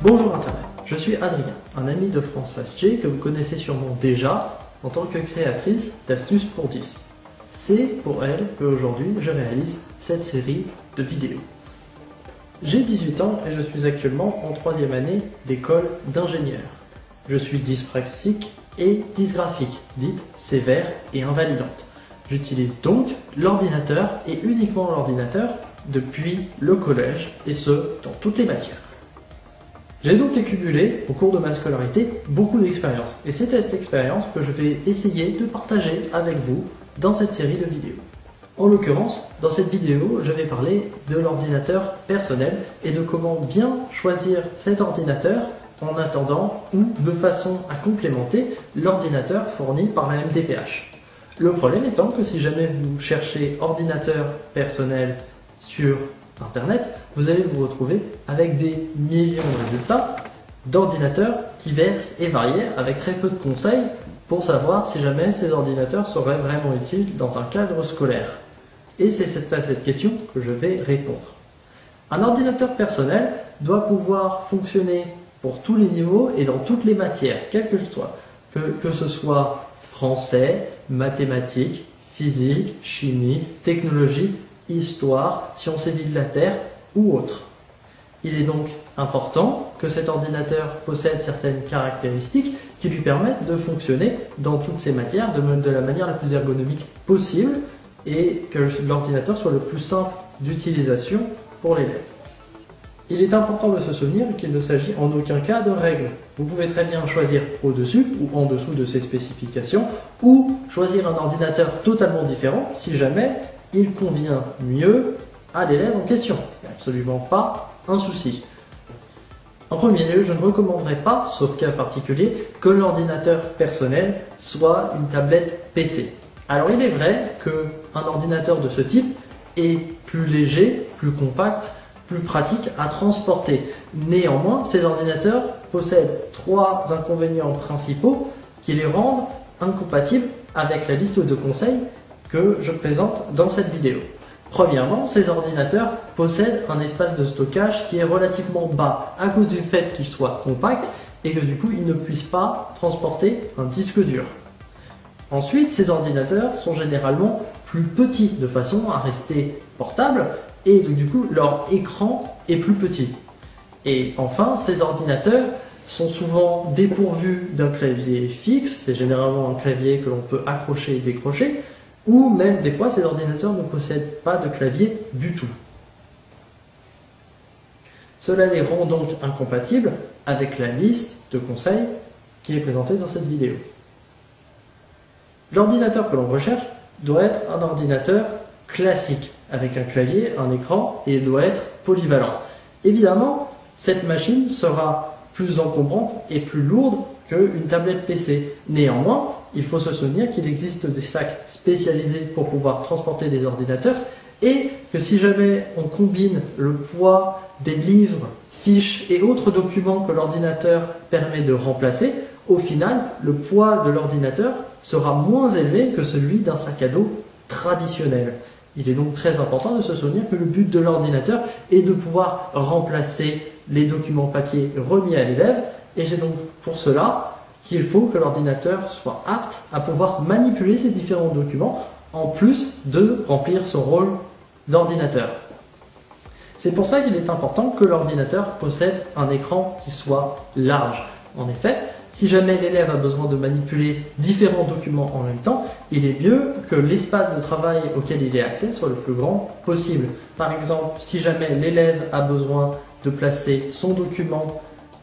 Bonjour Internet, je suis Adrien, un ami de Françoise Tché que vous connaissez sûrement déjà en tant que créatrice d'Astuces pour 10. C'est pour elle qu'aujourd'hui je réalise cette série de vidéos. J'ai 18 ans et je suis actuellement en 3e année d'école d'ingénieur. Je suis dyspraxique et dysgraphique, dite sévère et invalidante. J'utilise donc l'ordinateur et uniquement l'ordinateur depuis le collège et ce, dans toutes les matières. J'ai donc accumulé, au cours de ma scolarité, beaucoup d'expérience. Et c'est cette expérience que je vais essayer de partager avec vous dans cette série de vidéos. En l'occurrence, dans cette vidéo, je vais parler de l'ordinateur personnel et de comment bien choisir cet ordinateur en attendant ou de façon à complémenter l'ordinateur fourni par la MDPH. Le problème étant que si jamais vous cherchez ordinateur personnel sur Internet, vous allez vous retrouver avec des millions de résultats d'ordinateurs divers et variés avec très peu de conseils pour savoir si jamais ces ordinateurs seraient vraiment utiles dans un cadre scolaire. Et c'est à cette question que je vais répondre. Un ordinateur personnel doit pouvoir fonctionner pour tous les niveaux et dans toutes les matières, quelles que ce soit. Que ce soit français, mathématiques, physique, chimie, technologie, histoire, sciences et vie de la Terre ou autre. Il est donc important que cet ordinateur possède certaines caractéristiques qui lui permettent de fonctionner dans toutes ces matières de la manière la plus ergonomique possible et que l'ordinateur soit le plus simple d'utilisation pour l'élève. Il est important de se souvenir qu'il ne s'agit en aucun cas de règles. Vous pouvez très bien choisir au-dessus ou en dessous de ces spécifications ou choisir un ordinateur totalement différent si jamais il convient mieux à l'élève en question. Ce n'est absolument pas un souci. En premier lieu, je ne recommanderais pas, sauf cas particulier, que l'ordinateur personnel soit une tablette PC. Alors il est vrai qu'un ordinateur de ce type est plus léger, plus compact, plus pratique à transporter. Néanmoins, ces ordinateurs possèdent 3 inconvénients principaux qui les rendent incompatibles avec la liste de conseils que je présente dans cette vidéo. Premièrement, ces ordinateurs possèdent un espace de stockage qui est relativement bas à cause du fait qu'ils soient compacts et que du coup ils ne puissent pas transporter un disque dur. Ensuite, ces ordinateurs sont généralement plus petits de façon à rester portables et donc, du coup leur écran est plus petit. Et enfin, ces ordinateurs sont souvent dépourvus d'un clavier fixe, c'est généralement un clavier que l'on peut accrocher et décrocher, ou même des fois ces ordinateurs ne possèdent pas de clavier du tout. Cela les rend donc incompatibles avec la liste de conseils qui est présentée dans cette vidéo. L'ordinateur que l'on recherche doit être un ordinateur classique, avec un clavier, un écran, et il doit être polyvalent. Évidemment, cette machine sera plus encombrante et plus lourde qu'une tablette PC. Néanmoins, il faut se souvenir qu'il existe des sacs spécialisés pour pouvoir transporter des ordinateurs et que si jamais on combine le poids des livres, fiches et autres documents que l'ordinateur permet de remplacer, au final, le poids de l'ordinateur sera moins élevé que celui d'un sac à dos traditionnel. Il est donc très important de se souvenir que le but de l'ordinateur est de pouvoir remplacer les documents papier remis à l'élève et c'est donc pour cela qu'il faut que l'ordinateur soit apte à pouvoir manipuler ces différents documents en plus de remplir son rôle d'ordinateur. C'est pour ça qu'il est important que l'ordinateur possède un écran qui soit large. En effet, si jamais l'élève a besoin de manipuler différents documents en même temps, il est mieux que l'espace de travail auquel il ait accès soit le plus grand possible. Par exemple, si jamais l'élève a besoin de placer son document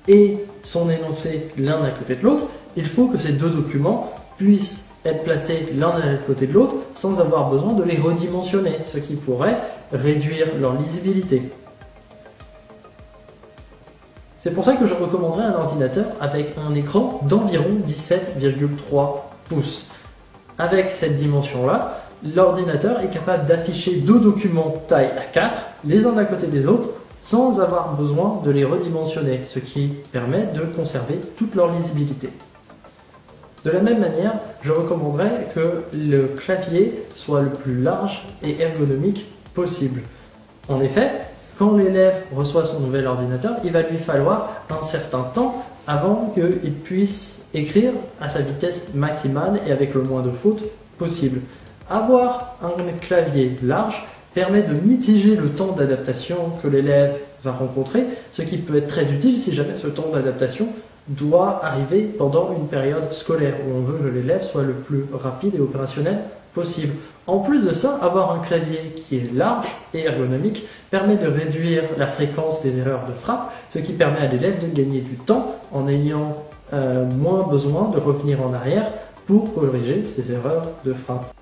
et son énoncé l'un à côté de l'autre, il faut que ces deux documents puissent être placés l'un à côté de l'autre sans avoir besoin de les redimensionner, ce qui pourrait réduire leur lisibilité. C'est pour ça que je recommanderais un ordinateur avec un écran d'environ 17,3 pouces. Avec cette dimension-là, l'ordinateur est capable d'afficher 2 documents taille A4, les uns à côté des autres, sans avoir besoin de les redimensionner, ce qui permet de conserver toute leur lisibilité. De la même manière, je recommanderais que le clavier soit le plus large et ergonomique possible. En effet, quand l'élève reçoit son nouvel ordinateur, il va lui falloir un certain temps avant qu'il puisse écrire à sa vitesse maximale et avec le moins de fautes possible. Avoir un clavier large permet de mitiger le temps d'adaptation que l'élève va rencontrer, ce qui peut être très utile si jamais ce temps d'adaptation doit arriver pendant une période scolaire où on veut que l'élève soit le plus rapide et opérationnel possible. En plus de ça, avoir un clavier qui est large et ergonomique permet de réduire la fréquence des erreurs de frappe, ce qui permet à l'élève de gagner du temps en ayant moins besoin de revenir en arrière pour corriger ses erreurs de frappe.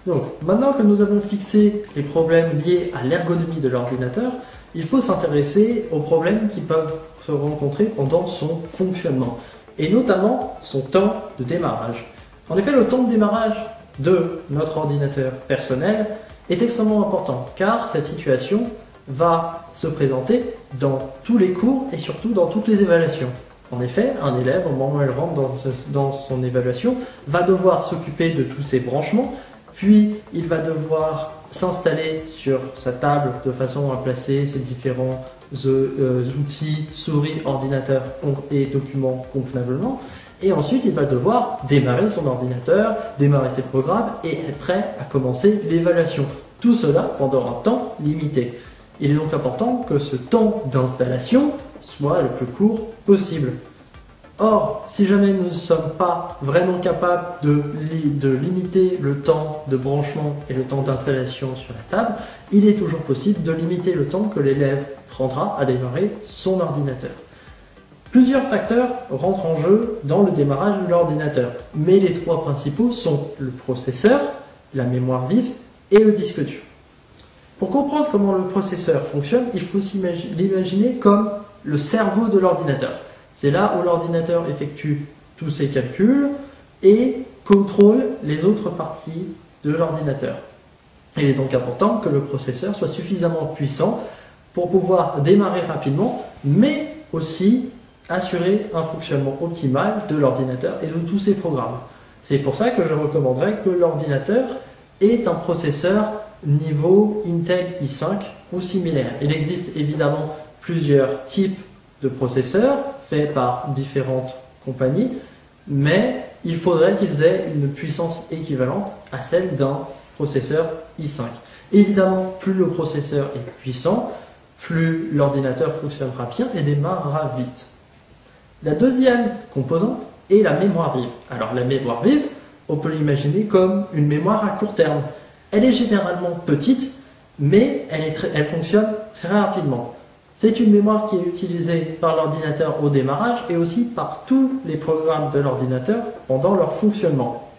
Donc, maintenant que nous avons fixé les problèmes liés à l'ergonomie de l'ordinateur, il faut s'intéresser aux problèmes qui peuvent se rencontrer pendant son fonctionnement, et notamment son temps de démarrage. En effet, le temps de démarrage de notre ordinateur personnel est extrêmement important, car cette situation va se présenter dans tous les cours et surtout dans toutes les évaluations. En effet, un élève, au moment où il rentre dans son évaluation, va devoir s'occuper de tous ses branchements, puis il va devoir s'installer sur sa table de façon à placer ses différents outils, souris, ordinateur et documents convenablement. Et ensuite, il va devoir démarrer son ordinateur, démarrer ses programmes et être prêt à commencer l'évaluation. Tout cela pendant un temps limité. Il est donc important que ce temps d'installation soit le plus court possible. Or, si jamais nous ne sommes pas vraiment capables de limiter le temps de branchement et le temps d'installation sur la table, il est toujours possible de limiter le temps que l'élève prendra à démarrer son ordinateur. Plusieurs facteurs rentrent en jeu dans le démarrage de l'ordinateur, mais les trois principaux sont le processeur, la mémoire vive et le disque dur. Pour comprendre comment le processeur fonctionne, il faut l'imaginer comme le cerveau de l'ordinateur. C'est là où l'ordinateur effectue tous ses calculs et contrôle les autres parties de l'ordinateur. Il est donc important que le processeur soit suffisamment puissant pour pouvoir démarrer rapidement, mais aussi assurer un fonctionnement optimal de l'ordinateur et de tous ses programmes. C'est pour ça que je recommanderais que l'ordinateur ait un processeur niveau Intel i5 ou similaire. Il existe évidemment plusieurs types de processeurs faits par différentes compagnies, mais il faudrait qu'ils aient une puissance équivalente à celle d'un processeur i5. Évidemment, plus le processeur est puissant, plus l'ordinateur fonctionnera bien et démarrera vite. La deuxième composante est la mémoire vive. Alors la mémoire vive, on peut l'imaginer comme une mémoire à court terme. Elle est généralement petite, mais elle fonctionne très rapidement. C'est une mémoire qui est utilisée par l'ordinateur au démarrage et aussi par tous les programmes de l'ordinateur pendant leur fonctionnement.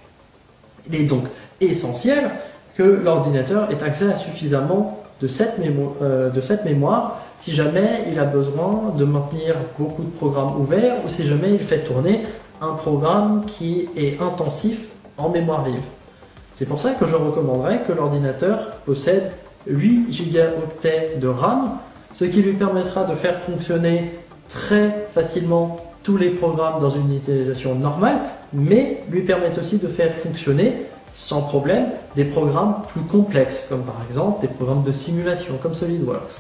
Il est donc essentiel que l'ordinateur ait accès à suffisamment de cette mémoire si jamais il a besoin de maintenir beaucoup de programmes ouverts ou si jamais il fait tourner un programme qui est intensif en mémoire vive. C'est pour ça que je recommanderais que l'ordinateur possède 8 gigaoctets de RAM, ce qui lui permettra de faire fonctionner très facilement tous les programmes dans une utilisation normale, mais lui permet aussi de faire fonctionner sans problème des programmes plus complexes, comme par exemple des programmes de simulation, comme SolidWorks.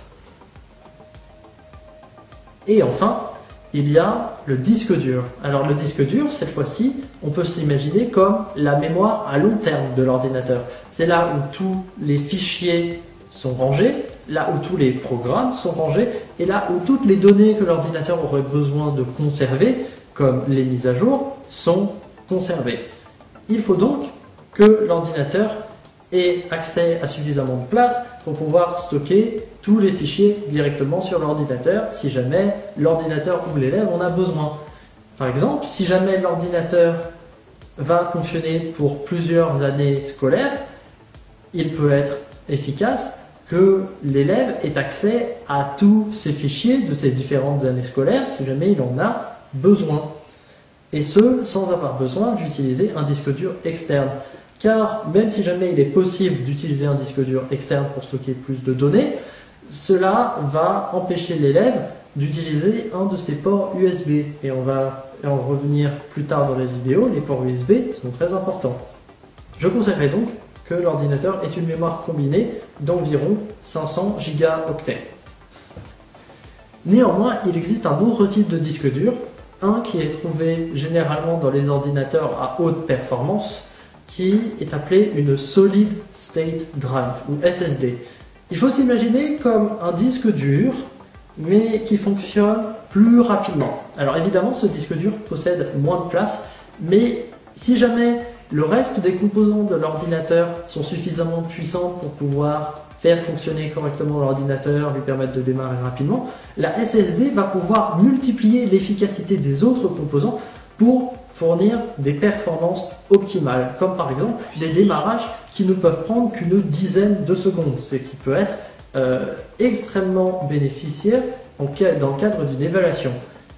Et enfin, il y a le disque dur. Alors le disque dur, cette fois-ci, on peut s'imaginer comme la mémoire à long terme de l'ordinateur. C'est là où tous les fichiers sont rangés, là où tous les programmes sont rangés, et là où toutes les données que l'ordinateur aurait besoin de conserver, comme les mises à jour, sont conservées. Il faut donc que l'ordinateur ait accès à suffisamment de place pour pouvoir stocker tous les fichiers directement sur l'ordinateur si jamais l'ordinateur ou l'élève en a besoin. Par exemple, si jamais l'ordinateur va fonctionner pour plusieurs années scolaires, il peut être efficace que l'élève ait accès à tous ces fichiers de ces différentes années scolaires si jamais il en a besoin. Et ce, sans avoir besoin d'utiliser un disque dur externe. Car même si jamais il est possible d'utiliser un disque dur externe pour stocker plus de données, cela va empêcher l'élève d'utiliser un de ses ports USB. Et on va en revenir plus tard dans la vidéo, les ports USB sont très importants. Je conseillerais donc que l'ordinateur ait une mémoire combinée d'environ 500 gigaoctets. Néanmoins, il existe un autre type de disque dur, un qui est trouvé généralement dans les ordinateurs à haute performance, qui est appelé une Solid State Drive, ou SSD. Il faut s'imaginer comme un disque dur, mais qui fonctionne plus rapidement. Alors évidemment, ce disque dur possède moins de place, mais si jamais le reste des composants de l'ordinateur sont suffisamment puissants pour pouvoir faire fonctionner correctement l'ordinateur, lui permettre de démarrer rapidement, la SSD va pouvoir multiplier l'efficacité des autres composants pour fournir des performances optimales, comme par exemple des démarrages qui ne peuvent prendre qu'une dizaine de secondes, ce qui peut être extrêmement bénéficiaire dans le cadre d'une évaluation.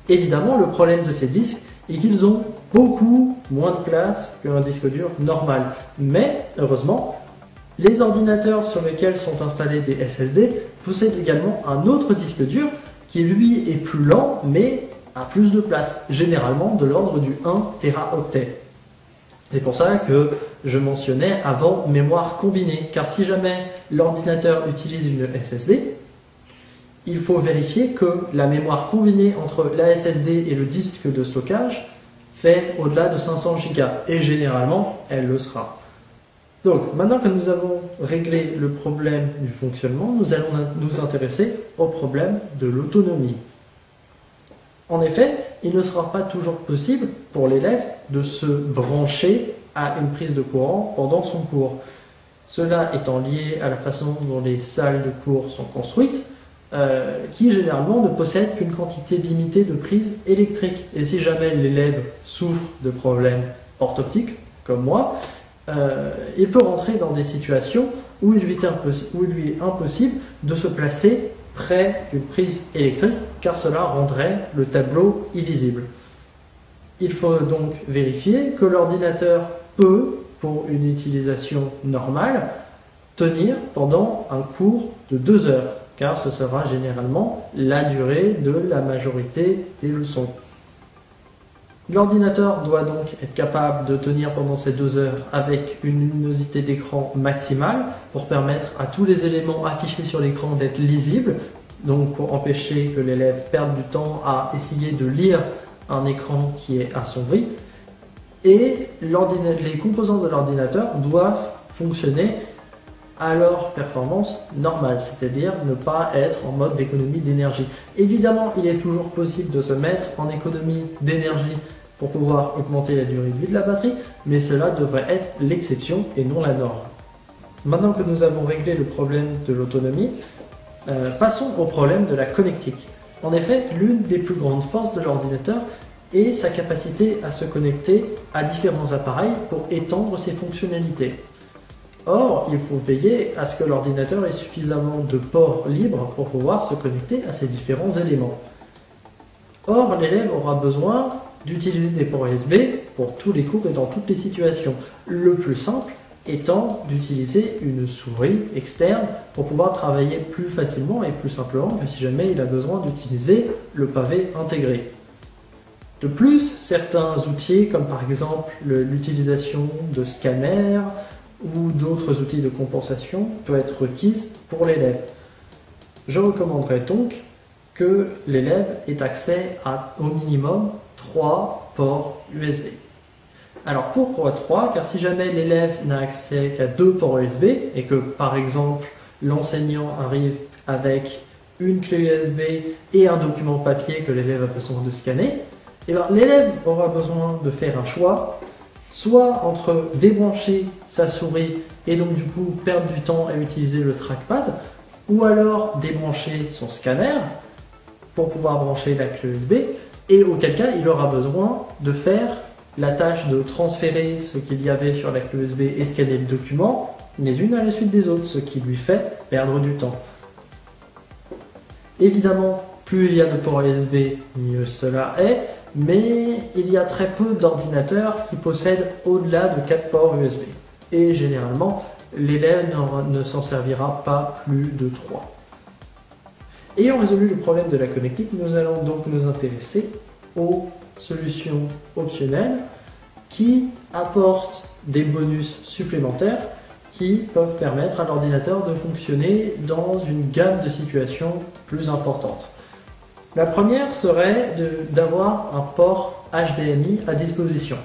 Évidemment, le problème de ces disques est qu'ils ont beaucoup moins de place qu'un disque dur normal. Mais, heureusement, les ordinateurs sur lesquels sont installés des SSD possèdent également un autre disque dur qui, lui, est plus lent, mais a plus de place, généralement de l'ordre du 1 Teraoctet. C'est pour ça que je mentionnais avant mémoire combinée, car si jamais l'ordinateur utilise une SSD, il faut vérifier que la mémoire combinée entre la SSD et le disque de stockage fait au-delà de 500 Go, et généralement, elle le sera. Donc, maintenant que nous avons réglé le problème du fonctionnement, nous allons nous intéresser au problème de l'autonomie. En effet, il ne sera pas toujours possible pour l'élève de se brancher à une prise de courant pendant son cours. Cela étant lié à la façon dont les salles de cours sont construites, qui généralement ne possèdent qu'une quantité limitée de prises électriques. Et si jamais l'élève souffre de problèmes orthoptiques, comme moi, il peut rentrer dans des situations où il lui est impossible de se placer près d'une prise électrique, car cela rendrait le tableau illisible. Il faut donc vérifier que l'ordinateur peut, pour une utilisation normale, tenir pendant un cours de 2 heures, car ce sera généralement la durée de la majorité des leçons. L'ordinateur doit donc être capable de tenir pendant ces 2 heures avec une luminosité d'écran maximale pour permettre à tous les éléments affichés sur l'écran d'être lisibles, donc pour empêcher que l'élève perde du temps à essayer de lire un écran qui est assombri. Et les composants de l'ordinateur doivent fonctionner à leur performance normale, c'est-à-dire ne pas être en mode d'économie d'énergie. Évidemment, il est toujours possible de se mettre en économie d'énergie pour pouvoir augmenter la durée de vie de la batterie, mais cela devrait être l'exception et non la norme. Maintenant que nous avons réglé le problème de l'autonomie, passons au problème de la connectique. En effet, l'une des plus grandes forces de l'ordinateur est sa capacité à se connecter à différents appareils pour étendre ses fonctionnalités. Or, il faut veiller à ce que l'ordinateur ait suffisamment de ports libres pour pouvoir se connecter à ces différents éléments. Or, l'élève aura besoin d'utiliser des ports USB pour tous les cours et dans toutes les situations. Le plus simple étant d'utiliser une souris externe pour pouvoir travailler plus facilement et plus simplement que si jamais il a besoin d'utiliser le pavé intégré. De plus, certains outils comme par exemple l'utilisation de scanners ou d'autres outils de compensation peut être requise pour l'élève. Je recommanderais donc que l'élève ait accès à au minimum 3 ports USB. Alors pourquoi 3? Car si jamais l'élève n'a accès qu'à 2 ports USB et que par exemple l'enseignant arrive avec une clé USB et un document papier que l'élève a besoin de scanner, et bien l'élève aura besoin de faire un choix, soit entre débrancher sa souris et donc du coup perdre du temps à utiliser le trackpad, ou alors débrancher son scanner pour pouvoir brancher la clé USB, et auquel cas il aura besoin de faire la tâche de transférer ce qu'il y avait sur la clé USB et scanner le document, les unes à la suite des autres, ce qui lui fait perdre du temps. Évidemment, plus il y a de ports USB, mieux cela est, mais il y a très peu d'ordinateurs qui possèdent au-delà de 4 ports USB. Et généralement, l'élève ne s'en servira pas plus de 3. Ayant résolu le problème de la connectique, nous allons donc nous intéresser aux solutions optionnelles qui apportent des bonus supplémentaires qui peuvent permettre à l'ordinateur de fonctionner dans une gamme de situations plus importante. La première serait d'avoir un port HDMI à disposition.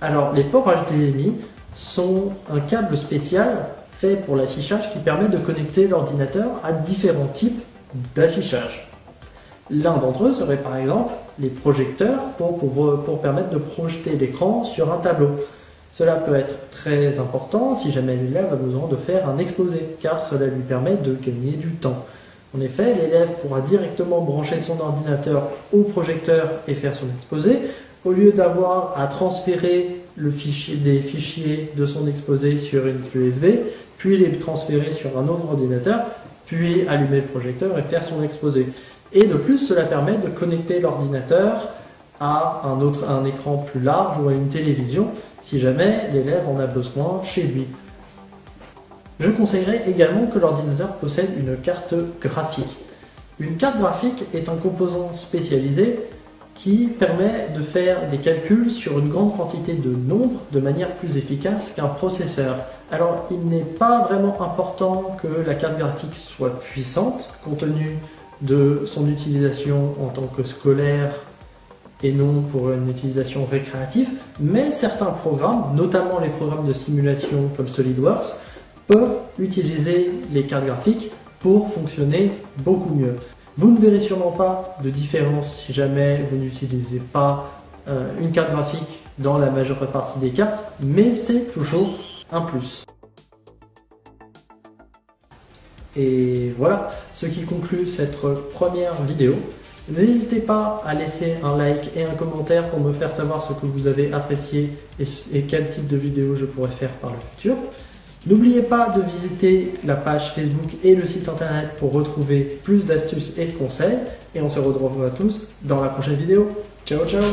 Alors les ports HDMI sont un câble spécial fait pour l'affichage qui permet de connecter l'ordinateur à différents types d'affichage. L'un d'entre eux serait par exemple les projecteurs pour permettre de projeter l'écran sur un tableau. Cela peut être très important si jamais l'élève a besoin de faire un exposé, car cela lui permet de gagner du temps. En effet, l'élève pourra directement brancher son ordinateur au projecteur et faire son exposé, au lieu d'avoir à transférer des fichiers de son exposé sur une clé USB, puis les transférer sur un autre ordinateur, puis allumer le projecteur et faire son exposé. Et de plus, cela permet de connecter l'ordinateur à un écran plus large ou à une télévision, si jamais l'élève en a besoin chez lui. Je conseillerais également que l'ordinateur possède une carte graphique. Une carte graphique est un composant spécialisé qui permet de faire des calculs sur une grande quantité de nombres de manière plus efficace qu'un processeur. Alors il n'est pas vraiment important que la carte graphique soit puissante, compte tenu de son utilisation en tant que scolaire et non pour une utilisation récréative, mais certains programmes, notamment les programmes de simulation comme SolidWorks, peuvent utiliser les cartes graphiques pour fonctionner beaucoup mieux. Vous ne verrez sûrement pas de différence si jamais vous n'utilisez pas une carte graphique dans la majeure partie des cas, mais c'est toujours un plus. Et voilà ce qui conclut cette première vidéo. N'hésitez pas à laisser un like et un commentaire pour me faire savoir ce que vous avez apprécié et quel type de vidéo je pourrais faire par le futur. N'oubliez pas de visiter la page Facebook et le site internet pour retrouver plus d'astuces et de conseils. Et on se retrouve tous dans la prochaine vidéo. Ciao ciao!